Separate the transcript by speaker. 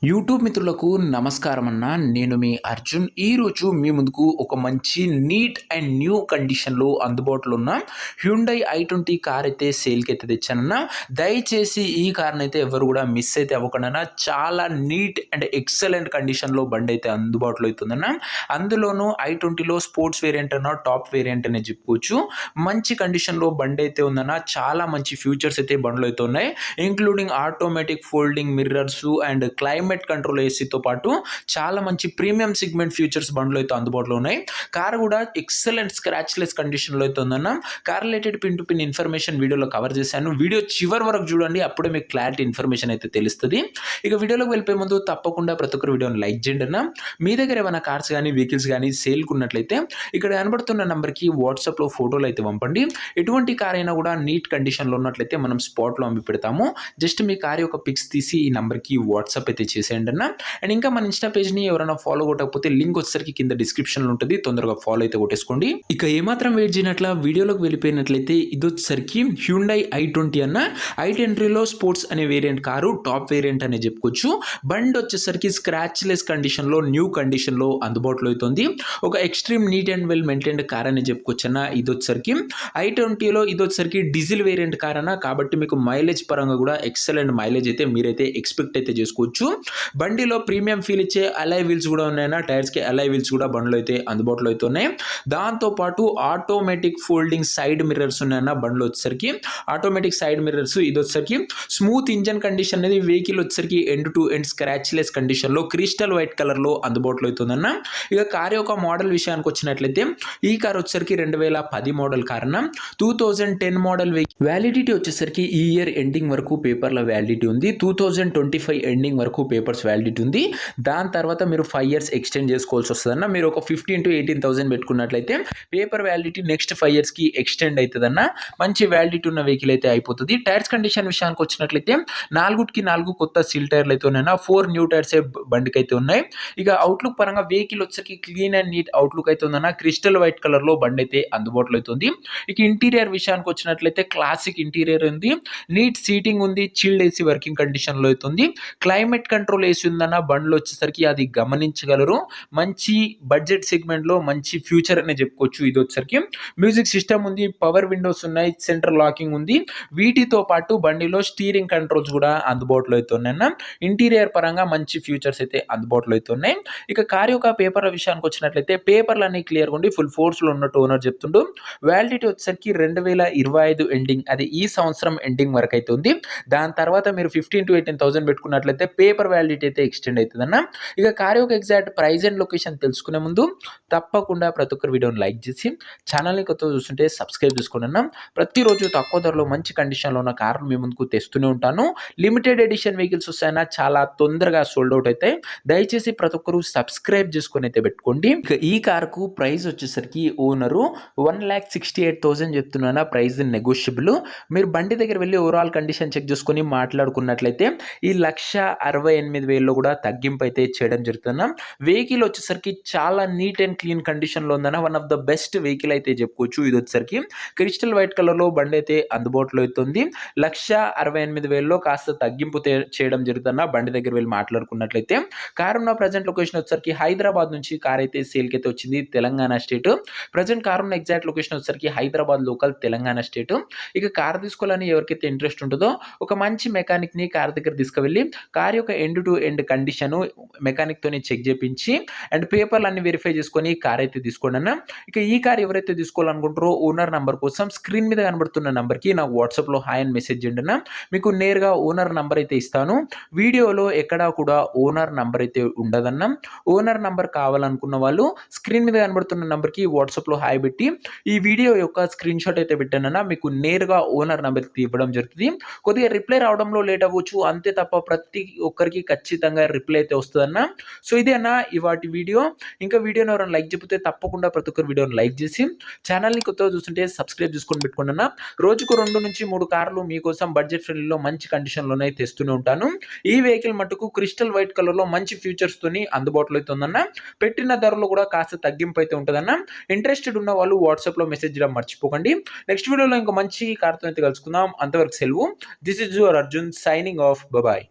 Speaker 1: YouTube మిత్రులకు నమస్కారం అన్న. నేను మీ అర్జున్. ఈరోజు మీ ముందుకు ఒక మంచి నీట్ అండ్ న్యూ కండిషన్‌లో అందుబాటులో ఉన్న హ్యుండై ఐ20 కార్ అయితే సేల్‌కి అయితే తెచ్చానన్న. దయచేసి ఈ కార్‌నైతే ఎవరు కూడా మిస్ అయితే అవ్వకండన్న. చాలా నీట్ అండ్ ఎక్సలెంట్ కండిషన్‌లో బండైతే అందుబాటులో అయితుందన్న. అందులోనూ ఐ20లో స్పోర్ట్స్ వేరియంట్ అన్న, టాప్ వేరియంట్ అనే చెప్పుకోవచ్చు. మంచి కండిషన్‌లో బండైతే ఉందన్న. చాలా మంచి ఫీచర్స్ అయితే బండిలో అయితే ఉన్నాయి. Including automatic folding mirrors and climate control ఏసీతో పాటు చాలా మంచి ప్రీమియం సెగ్మెంట్ ఫీచర్స్ బండ్లో అయితే అందుబాటులో ఉన్నాయి. కార్ కూడా ఎక్సలెంట్ స్క్రాచ్లెస్ కండిషన్లో అయితే ఉందన్న. Car related pin to pin information వీడియోలో కవర్ చేశాను. వీడియో చివరి వరకు చూడండి, అప్పుడే మీకు క్లారిటీ ఇన్ఫర్మేషన్ అయితే తెలుస్తుంది. ఇక వీడియోలోకి వెళ్ళిపోయే ముందు తప్పకుండా ప్రతి ఒక్కరు వీడియోని లైక్ చేయండి అన్న. మీ దగ్గర ఏమైనా కార్స్ కానీ వెహికల్స్ కానీ సేల్కి ఉన్నట్లయితే ఇక్కడ కనబడుతున్న నెంబర్కి వాట్సాప్లో ఫోటోలు అయితే పంపండి. ఎటువంటి కార్ అయినా కూడా నీట్ కండిషన్లో ఉన్నట్లయితే మనం స్పాట్లో అమ్మి పెడతాము. జస్ట్ మీ కార్ యొక్క పిక్స్ తీసి ఈ నెంబర్కి వాట్సాప్ అయితే చేసేయండి అన్న. అండ్ ఇంకా మన ఇన్స్టా పేజ్ని ఎవరైనా ఫాలో కొట్టకపోతే లింక్ వచ్చేసరికి కింద డిస్క్రిప్షన్లో ఉంటుంది, తొందరగా ఫాలో అయితే కొట్టేసుకోండి. ఇక ఏమాత్రం వెయిట్ చేయనట్ల వీడియోలోకి వెళ్ళిపోయినట్లయితే ఇది వచ్చేసరికి హ్యుండై ఐ20 అన్న. ఐ20లో స్పోర్ట్స్ అనే వేరియంట్ కారు, టాప్ వేరియంట్ అనే చెప్పుకోవచ్చు. బండి వచ్చేసరికి స్క్రాచ్లెస్ కండిషన్లో, న్యూ కండిషన్లో అందుబాటులో అవుతుంది. ఒక extreme neat and well maintained car అని చెప్పుకోవచ్చు అన్న. ఇది వచ్చేసరికి ఐ20లో ఇది వచ్చేసరికి డీజిల్ వేరియంట్ కార్ అన్న, కాబట్టి మీకు మైలేజ్ పరంగా కూడా ఎక్సలెంట్ మైలేజ్ అయితే మీరైతే ఎక్స్పెక్ట్ అయితే చేసుకోవచ్చు. బండిలో ప్రీమియం ఫీల్ ఇచ్చే అలాయ్ వీల్స్ కూడా ఉన్నాయన్న. టైర్స్కి అలాయ్ వీల్స్ కూడా బండిలో అయితే అందుబాటులో అయితే ఉన్నాయి. దాంతోపాటు ఆటోమేటిక్ ఫోల్డింగ్ సైడ్ మిర్రర్స్ ఉన్నాయన్న బండిలో వచ్చేసరికి. ఆటోమేటిక్ సైడ్ మిర్రర్స్ ఇది వచ్చేసరికి స్మూత్ ఇంజన్ కండిషన్ అనేది వెహికల్ వచ్చేసరికి ఎండ్ టు ఎండ్ స్క్రాచ్లెస్ కండిషన్లో క్రిస్టల్ వైట్ కలర్లో అందుబాటులో అవుతుందన్న. ఇక కార్ యొక్క మోడల్ విషయానికి వచ్చినట్లయితే ఈ కార్ వచ్చేసరికి 2010 మోడల్ కార్ అన్న. 2010 మోడల్ వ్యాలిడిటీ వచ్చేసరికి ఈ ఇయర్ ఎండింగ్ వరకు పేపర్ల వ్యాలిడిటీ ఉంది. 2025 ఎండింగ్ వరకు పేపర్స్ వ్యాలిడిటీ ఉంది. దాని తర్వాత మీరు 5 ఇయర్స్ ఎక్స్టెండ్ చేసుకోవాల్సి వస్తుందన్న. మీరు ఒక 15,000 to 18,000 పెట్టుకున్నట్లయితే పేపర్ వ్యాలిడిటీ నెక్స్ట్ 5 ఇయర్స్కి ఎక్స్టెండ్ అవుతుందన్న. మంచి వ్యాలిడిటీ ఉన్న వెహికల్ అయితే అయిపోతుంది. టైర్స్ కండిషన్ విషయానికి వచ్చినట్లయితే 4 కొత్త సీల్ టైర్లు అయితే ఉన్నాయన్న. 4 న్యూ టైర్స్ బండికి అయితే ఉన్నాయి. ఇక అవుట్లుక్ పరంగా వెహికల్ వచ్చేసరికి క్లీన్ అండ్ నీట్ అవుట్లుక్ అయితే ఉందన్న. క్రిస్టల్ వైట్ కలర్లో బండి అయితే అందుబాటులో అవుతుంది. ఇక ఇంటీరియర్ విషయానికి వచ్చినట్లయితే క్లాసిక్ ఇంటీరియర్ ఉంది, నీట్ సీటింగ్ ఉంది, చిల్డ్ ఏసీ వర్కింగ్ కండిషన్లో అవుతుంది. క్లైమేట్ కంట్రోల్ ఏసీ ఉందన్న. బండ్లు వచ్చేసరికి అది గమనించగలరు. మంచి బడ్జెట్ సెగ్మెంట్లో మంచి ఫ్యూచర్ అనే చెప్పుకోవచ్చు. ఇది వచ్చేసరికి మ్యూజిక్ సిస్టమ్ ఉంది, పవర్ విండోస్ ఉన్నాయి, సెంట్రల్ లాకింగ్ ఉంది. వీటితో పాటు బండిలో స్టీరింగ్ కంట్రోల్స్ కూడా అందుబాటులో అయితే ఉన్నాయన్న. ఇంటీరియర్ పరంగా మంచి ఫ్యూచర్స్ అయితే అందుబాటులో అయితే ఉన్నాయి. ఇక కార్ యొక్క పేపర్ల విషయానికి వచ్చినట్లయితే పేపర్లు అన్ని క్లియర్గా ఉండి ఫుల్ ఫోర్స్లో ఉన్నట్టు ఓనర్ చెప్తుండు. వ్యాలిడిటీ వచ్చేసరికి 2025 ఎండింగ్, అది ఈ సంవత్సరం ఎండింగ్ వరకు అయితే ఉంది. దాని తర్వాత మీరు 15,000 to 18,000 పెట్టుకున్నట్లయితే పేపర్ వ్యాలిడిటీ అయితే ఎక్స్టెండ్ అవుతుందన్న. ఇక కార్ యొక్క ఎగ్జాక్ట్ ప్రైస్ అండ్ లొకేషన్ తెలుసుకునే ముందు తప్పకుండా ప్రతి ఒక్కరు వీడియోని లైక్ చేసి ఛానల్ని కొత్త చూస్తుంటే సబ్స్క్రైబ్ చేసుకోండి అన్న. ప్రతిరోజు తక్కువ ధరలో మంచి కండిషన్లో ఉన్న కార్లు మీ ముందుకు తెస్తూనే ఉంటాను. లిమిటెడ్ ఎడిషన్ వెహికల్స్ వస్తాయన్నా, చాలా తొందరగా సోల్డ్ అవుట్ అవుతాయి. దయచేసి ప్రతి ఒక్కరు సబ్స్క్రైబ్ చేసుకొని అయితే పెట్టుకోండి. ఇక ఈ కార్కు ప్రైస్ వచ్చేసరికి ఓనరు 1,68,000 చెప్తున్నా. Price negotiable. మీరు బండి దగ్గర వెళ్ళి ఓవరాల్ కండిషన్ చెక్ చేసుకొని మాట్లాడుకున్నట్లయితే ఈ 1,68,000లో కూడా తగ్గింపు అయితే చేయడం జరుగుతుందన్న. వెహికల్ వచ్చేసరికి చాలా నీట్ అండ్ క్లీన్ కండిషన్లో ఉందన్న. One of the best vehicle అయితే చెప్పుకోవచ్చు. ఇది వచ్చేసరికి క్రిస్టల్ వైట్ కలర్లో బండి అయితే అందుబాటులో అవుతుంది. 1,68,000లో కాస్త తగ్గింపు చేయడం జరుగుతుందన్న. బండి దగ్గర వెళ్ళి మాట్లాడుకున్నట్లయితే కార్ ఉన్న ప్రజెంట్ లొకేషన్ వచ్చేసరికి హైదరాబాద్ నుంచి కార్ అయితే సేల్కి అయితే వచ్చింది, తెలంగాణ స్టేట్. ప్రజెంట్ కార్ ఉన్న ఎగ్జాక్ట్ లొకేషన్ వచ్చేసరికి హైదరాబాద్ లోకల్, తెలంగాణ స్టేట్. ఇక కార్ తీసుకోవాలని ఎవరికైతే ఇంట్రెస్ట్ ఉంటుందో ఒక మంచి మెకానిక్ని కార్ దగ్గర తీసుకువెళ్ళి కార్ యొక్క ఎండ్ టు ఎండ్ కండిషన్ మెకానిక్తోని చెక్ చేయించి అండ్ పేపర్లు అన్ని వెరిఫై చేసుకొని కార్ అయితే తీసుకోండి అన్న. ఇక ఈ కార్ ఎవరైతే తీసుకోవాలనుకుంటారో ఓనర్ నంబర్ కోసం స్క్రీన్ మీద కనబడుతున్న నంబర్కి నాకు వాట్సాప్లో హాయ్ అని మెసేజ్ చేయండి అన్న. మీకు నేరుగా ఓనర్ నంబర్ అయితే ఇస్తాను. వీడియోలో ఎక్కడా కూడా ఓనర్ నంబర్ అయితే ఉండదన్న. ఓనర్ నంబర్ కావాలనుకున్న వాళ్ళు స్క్రీన్ మీద కనబడుతున్న నంబర్కి వాట్సాప్లో హాయ్ పెట్టి ఈ వీడియో యొక్క స్క్రీన్ షాట్ అయితే పెట్టానన్నా, మీకు నేరుగా ఓనర్ నంబర్ ఇవ్వడం జరుగుతుంది. కొద్దిగా రిప్లై రావడంలో లేట్ అవ్వచ్చు, అంతే తప్ప ప్రతి ఒక్కరికి ఖచ్చితంగా రిప్లై అయితే వస్తుందన్న. సో ఇదే అన్న ఇవాటి వీడియో. ఇంకా వీడియోని ఎవరైనా లైక్ చెప్తే తప్పకుండా ప్రతి ఒక్కరు వీడియోని లైక్ చేసి ఛానల్ని కొత్తగా చూస్తుంటే సబ్స్క్రైబ్ చేసుకొని పెట్టుకోండి అన్న. రోజుకు 2 నుంచి 3 కార్లు మీకోసం బడ్జెట్ ఫ్రెండ్లీలో మంచి కండిషన్లోనే తెస్తూనే ఉంటాను. ఈ వెహికల్ మటుకు క్రిస్టల్ వైట్ కలర్లో మంచి ఫ్యూచర్స్తోని అందుబాటులో అయితే ఉందన్న. పెట్టిన ధరలో కూడా కాస్త తగ్గింపు అయితే ఉంటుందన్న. ఇంట్రెస్టెడ్ ఉన్న వాళ్ళు వాట్సాప్లో మెసేజ్ చేయడం మర్చిపోకండి. నెక్స్ట్ వీడియోలో ఇంకా మంచి కార్తో అయితే కలుసుకుందాం. అంతవరకు సెలవు. This is your Arjun signing off. Bye.